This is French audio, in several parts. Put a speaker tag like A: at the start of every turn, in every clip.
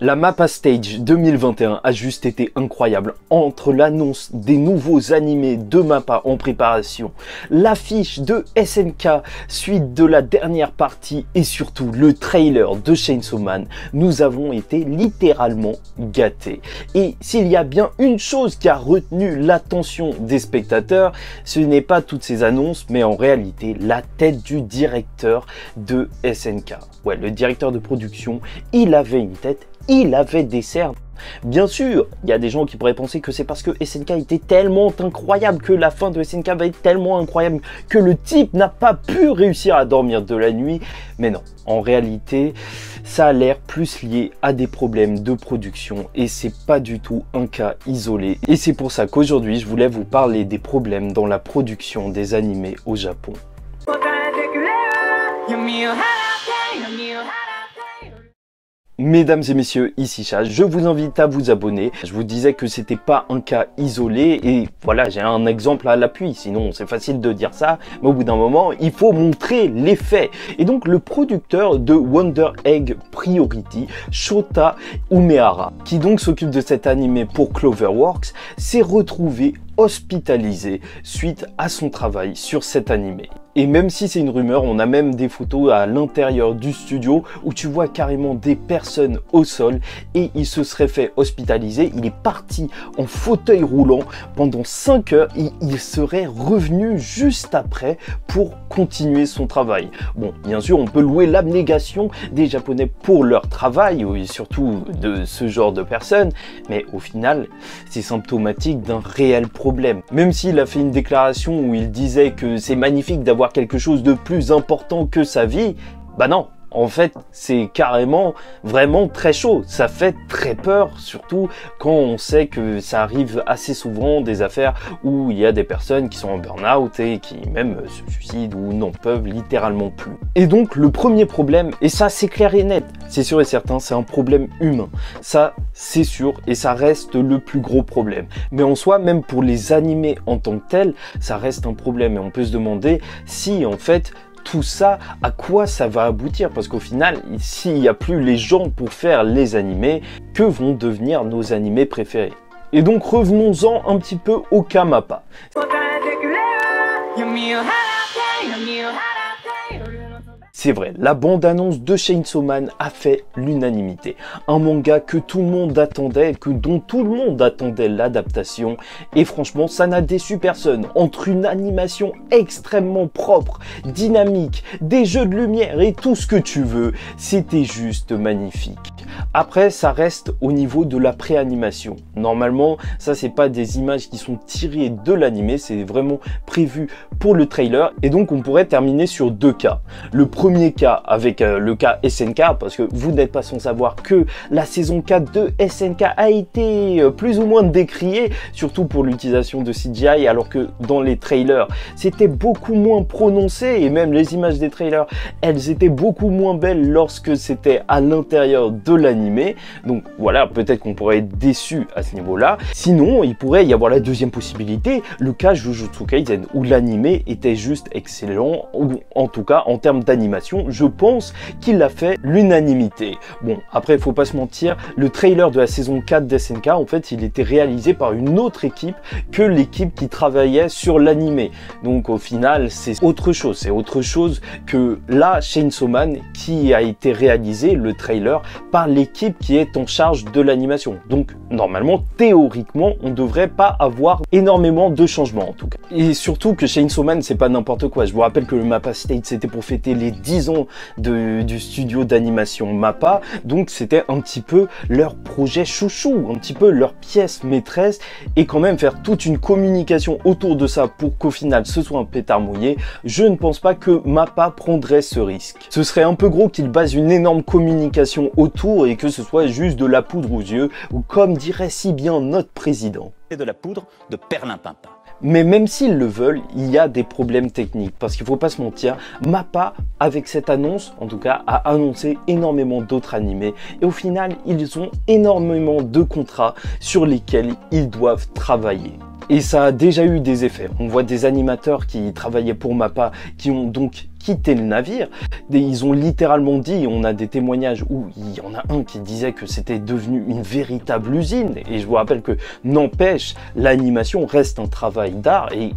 A: La Mappa Stage 2021 a juste été incroyable. Entre l'annonce des nouveaux animés de Mappa en préparation, l'affiche de SNK suite de la dernière partie et surtout le trailer de Chainsaw Man, nous avons été littéralement gâtés. Et s'il y a bien une chose qui a retenu l'attention des spectateurs, ce n'est pas toutes ces annonces, mais en réalité la tête du directeur de SNK. Ouais, le directeur de production, il avait une tête, il avait des cernes. Bien sûr, il y a des gens qui pourraient penser que c'est parce que SNK était tellement incroyable, que la fin de SNK va être tellement incroyable, que le type n'a pas pu réussir à dormir de la nuit. Mais non, en réalité, ça a l'air plus lié à des problèmes de production et c'est pas du tout un cas isolé. Et c'est pour ça qu'aujourd'hui, je voulais vous parler des problèmes dans la production des animés au Japon. Mesdames et messieurs, ici Chaz, je vous invite à vous abonner. Je vous disais que c'était pas un cas isolé et voilà, j'ai un exemple à l'appui, sinon c'est facile de dire ça, mais au bout d'un moment, il faut montrer les faits. Et donc le producteur de Wonder Egg Priority, Shota Umehara, qui donc s'occupe de cet animé pour Cloverworks, s'est retrouvé hospitalisé suite à son travail sur cet animé. Et même si c'est une rumeur, on a même des photos à l'intérieur du studio où tu vois carrément des personnes au sol et il se serait fait hospitaliser. Il est parti en fauteuil roulant pendant 5 heures et il serait revenu juste après pour continuer son travail. Bon, bien sûr, on peut louer l'abnégation des Japonais pour leur travail et surtout de ce genre de personnes, mais au final, c'est symptomatique d'un réel problème. Même s'il a fait une déclaration où il disait que c'est magnifique d'avoir quelque chose de plus important que sa vie, bah non. En fait, c'est carrément vraiment très chaud. Ça fait très peur, surtout quand on sait que ça arrive assez souvent des affaires où il y a des personnes qui sont en burn-out et qui même se suicident ou n'en peuvent littéralement plus. Et donc, le premier problème, et ça c'est clair et net, c'est sûr et certain, c'est un problème humain. Ça, c'est sûr et ça reste le plus gros problème. Mais en soi, même pour les animés en tant que tels, ça reste un problème. Et on peut se demander si, en fait, tout ça, à quoi ça va aboutir? Parce qu'au final, s'il n'y a plus les gens pour faire les animés, que vont devenir nos animés préférés? Et donc revenons-en un petit peu au cas Mappa. C'est vrai, la bande-annonce de Chainsaw Man a fait l'unanimité. Un manga que tout le monde attendait, dont tout le monde attendait l'adaptation. Et franchement, ça n'a déçu personne. Entre une animation extrêmement propre, dynamique, des jeux de lumière et tout ce que tu veux, c'était juste magnifique. Après, ça reste au niveau de la pré-animation. Normalement, ça c'est pas des images qui sont tirées de l'animé, c'est vraiment prévu pour le trailer. Et donc on pourrait terminer sur deux cas. Le premier cas avec le cas SNK, parce que vous n'êtes pas sans savoir que la saison 4 de SNK a été plus ou moins décriée, surtout pour l'utilisation de CGI, alors que dans les trailers, c'était beaucoup moins prononcé, et même les images des trailers, elles étaient beaucoup moins belles lorsque c'était à l'intérieur de l'animé. Donc voilà, peut-être qu'on pourrait être déçu à ce niveau-là. Sinon, il pourrait y avoir la deuxième possibilité, le cas Jujutsu Kaisen, où l'animé était juste excellent, ou en tout cas en termes d'animation, je pense qu'il a fait l'unanimité. Bon, après, il faut pas se mentir, le trailer de la saison 4 d'SNK, en fait, il était réalisé par une autre équipe que l'équipe qui travaillait sur l'animé. Donc au final, c'est autre chose. C'est autre chose que là, Chainsaw Man, qui a été réalisé, le trailer, par l'équipe qui est en charge de l'animation. Donc normalement, théoriquement, on devrait pas avoir énormément de changements en tout cas. Et surtout que Chainsaw Man, c'est pas n'importe quoi. Je vous rappelle que le Mappa Stage, c'était pour fêter les 10 ans du studio d'animation Mappa. Donc c'était un petit peu leur projet chouchou, un petit peu leur pièce maîtresse, et quand même faire toute une communication autour de ça pour qu'au final ce soit un pétard mouillé, je ne pense pas que Mappa prendrait ce risque. Ce serait un peu gros qu'ils basent une énorme communication autour et que ce soit juste de la poudre aux yeux, ou comme dirait si bien notre président,
B: et de la poudre de perlimpinpin.
A: Mais même s'ils le veulent, il y a des problèmes techniques. Parce qu'il ne faut pas se mentir, Mappa, avec cette annonce, en tout cas, a annoncé énormément d'autres animés. Et au final, ils ont énormément de contrats sur lesquels ils doivent travailler. Et ça a déjà eu des effets. On voit des animateurs qui travaillaient pour Mappa, qui ont donc quitter le navire. Ils ont littéralement dit, on a des témoignages où il y en a un qui disait que c'était devenu une véritable usine. Et je vous rappelle que, n'empêche, l'animation reste un travail d'art et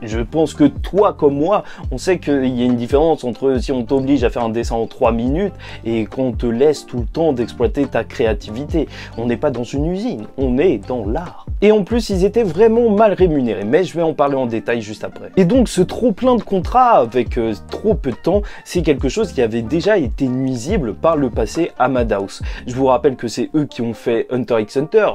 A: je pense que toi comme moi, on sait qu'il y a une différence entre si on t'oblige à faire un dessin en 3 minutes et qu'on te laisse tout le temps d'exploiter ta créativité. On n'est pas dans une usine, on est dans l'art. Et en plus, ils étaient vraiment mal rémunérés, mais je vais en parler en détail juste après. Et donc, ce trop plein de contrats avec trop peu de temps, c'est quelque chose qui avait déjà été nuisible par le passé à Madhouse. Je vous rappelle que c'est eux qui ont fait Hunter x Hunter,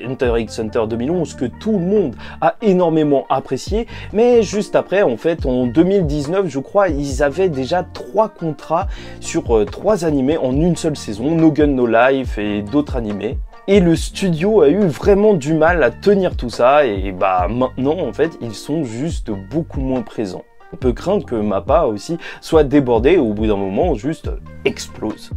A: Hunter x Hunter 2011, que tout le monde a énormément apprécié, mais juste après, en fait, en 2019, je crois, ils avaient déjà 3 contrats sur 3 animés en une seule saison, No Gun No Life et d'autres animés. Et le studio a eu vraiment du mal à tenir tout ça et bah maintenant, en fait, ils sont juste beaucoup moins présents. On peut craindre que MAPPA aussi soit débordé et au bout d'un moment, juste explose.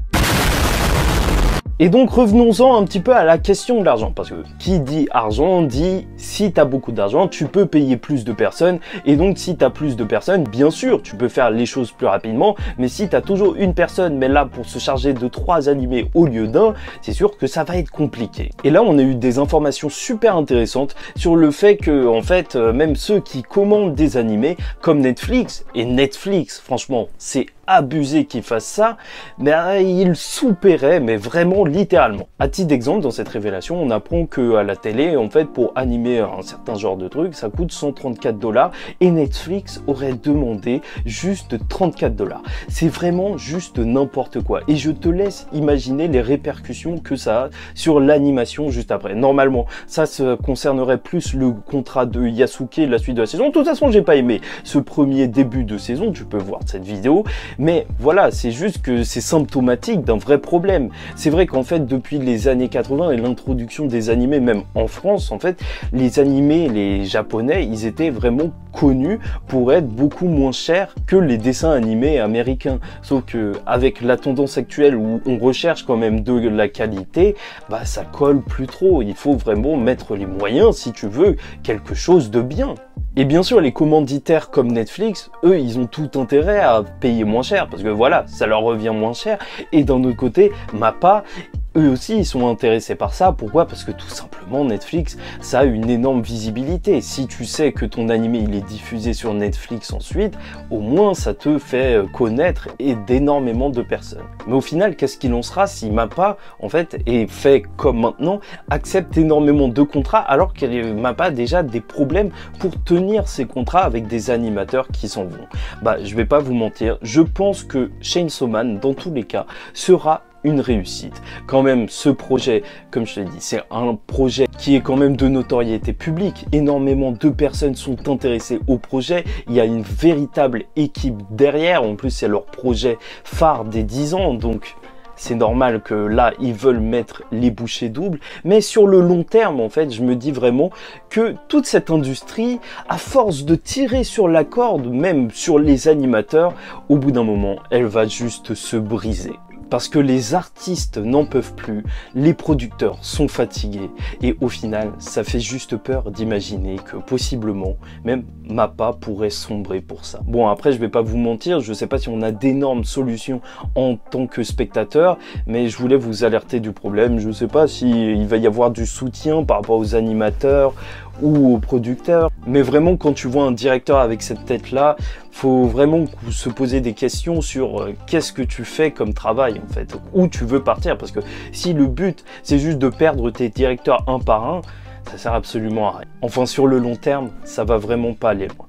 A: Et donc revenons-en un petit peu à la question de l'argent, parce que qui dit argent dit si tu as beaucoup d'argent, tu peux payer plus de personnes, et donc si tu as plus de personnes, bien sûr, tu peux faire les choses plus rapidement, mais si tu as toujours une personne, mais là pour se charger de 3 animés au lieu d'un, c'est sûr que ça va être compliqué. Et là on a eu des informations super intéressantes sur le fait que, en fait, même ceux qui commandent des animés, comme Netflix, et Netflix, franchement, c'est abusé qu'ils fassent ça, mais ils sous-paieraient, mais vraiment littéralement. À titre d'exemple, dans cette révélation, on apprend que à la télé, en fait, pour animer un certain genre de truc, ça coûte 134 $ et Netflix aurait demandé juste 34 $. C'est vraiment juste n'importe quoi. Et je te laisse imaginer les répercussions que ça a sur l'animation juste après. Normalement, ça se concernerait plus le contrat de Yasuke, la suite de la saison. De toute façon, j'ai pas aimé ce premier début de saison, tu peux voir cette vidéo. Mais voilà, c'est juste que c'est symptomatique d'un vrai problème. C'est vrai qu'en fait, depuis les années 80 et l'introduction des animés, même en France, en fait, les animés, les japonais, ils étaient vraiment connus pour être beaucoup moins chers que les dessins animés américains. Sauf que avec la tendance actuelle où on recherche quand même de la qualité, bah ça colle plus trop. Il faut vraiment mettre les moyens si tu veux quelque chose de bien. Et bien sûr, les commanditaires comme Netflix, eux, ils ont tout intérêt à payer moins cher, parce que voilà, ça leur revient moins cher. Et d'un autre côté, MAPPA, eux aussi, ils sont intéressés par ça. Pourquoi? Parce que tout simplement, Netflix, ça a une énorme visibilité. Si tu sais que ton animé, il est diffusé sur Netflix ensuite, au moins, ça te fait connaître et d'énormément de personnes. Mais au final, qu'est-ce qu'il en sera si MAPPA, en fait, est fait comme maintenant, accepte énormément de contrats, alors que MAPPA a déjà des problèmes pour tenir ses contrats avec des animateurs qui s'en vont? Bah, je vais pas vous mentir, je pense que Chainsaw Man, dans tous les cas, sera une réussite. Quand même, ce projet, comme je te l'ai dit, c'est un projet qui est quand même de notoriété publique. Énormément de personnes sont intéressées au projet. Il y a une véritable équipe derrière. En plus, c'est leur projet phare des 10 ans. Donc, c'est normal que là, ils veulent mettre les bouchées doubles. Mais sur le long terme, en fait, je me dis vraiment que toute cette industrie, à force de tirer sur la corde, même sur les animateurs, au bout d'un moment, elle va juste se briser. Parce que les artistes n'en peuvent plus, les producteurs sont fatigués et au final, ça fait juste peur d'imaginer que possiblement, même MAPPA pourrait sombrer pour ça. Bon, après, je vais pas vous mentir, je sais pas si on a d'énormes solutions en tant que spectateur, mais je voulais vous alerter du problème. Je sais pas s'il va y avoir du soutien par rapport aux animateurs ou aux producteurs, mais vraiment quand tu vois un directeur avec cette tête-là, faut vraiment se poser des questions sur qu'est-ce que tu fais comme travail en fait, où tu veux partir, parce que si le but c'est juste de perdre tes directeurs un par un, ça sert absolument à rien. Enfin, sur le long terme, ça va vraiment pas aller loin.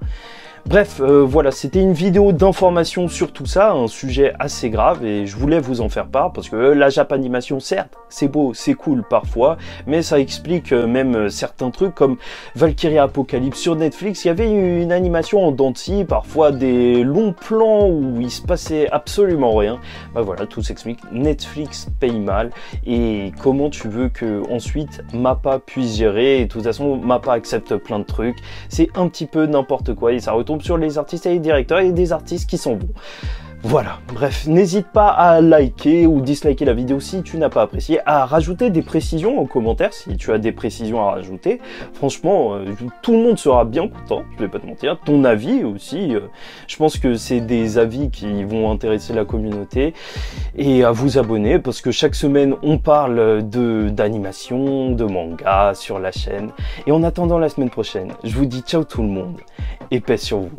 A: Bref, voilà, c'était une vidéo d'information sur tout ça, un sujet assez grave et je voulais vous en faire part parce que la Japanimation, certes, c'est beau, c'est cool parfois, mais ça explique même certains trucs comme Valkyria Apocalypse sur Netflix. Il y avait une animation en dents de scie, parfois des longs plans où il se passait absolument rien. Bah voilà, tout s'explique. Netflix paye mal et comment tu veux que ensuite MAPPA puisse gérer? Et de toute façon, MAPPA accepte plein de trucs. C'est un petit peu n'importe quoi et ça retombe sur les artistes et les directeurs et des artistes qui s'en vont. Voilà, bref, n'hésite pas à liker ou disliker la vidéo si tu n'as pas apprécié, à rajouter des précisions en commentaire si tu as des précisions à rajouter. Franchement, tout le monde sera bien content, je vais pas te mentir. Ton avis aussi, je pense que c'est des avis qui vont intéresser la communauté. Et à vous abonner parce que chaque semaine on parle d'animation, de manga sur la chaîne. Et en attendant la semaine prochaine, je vous dis ciao tout le monde et paix sur vous.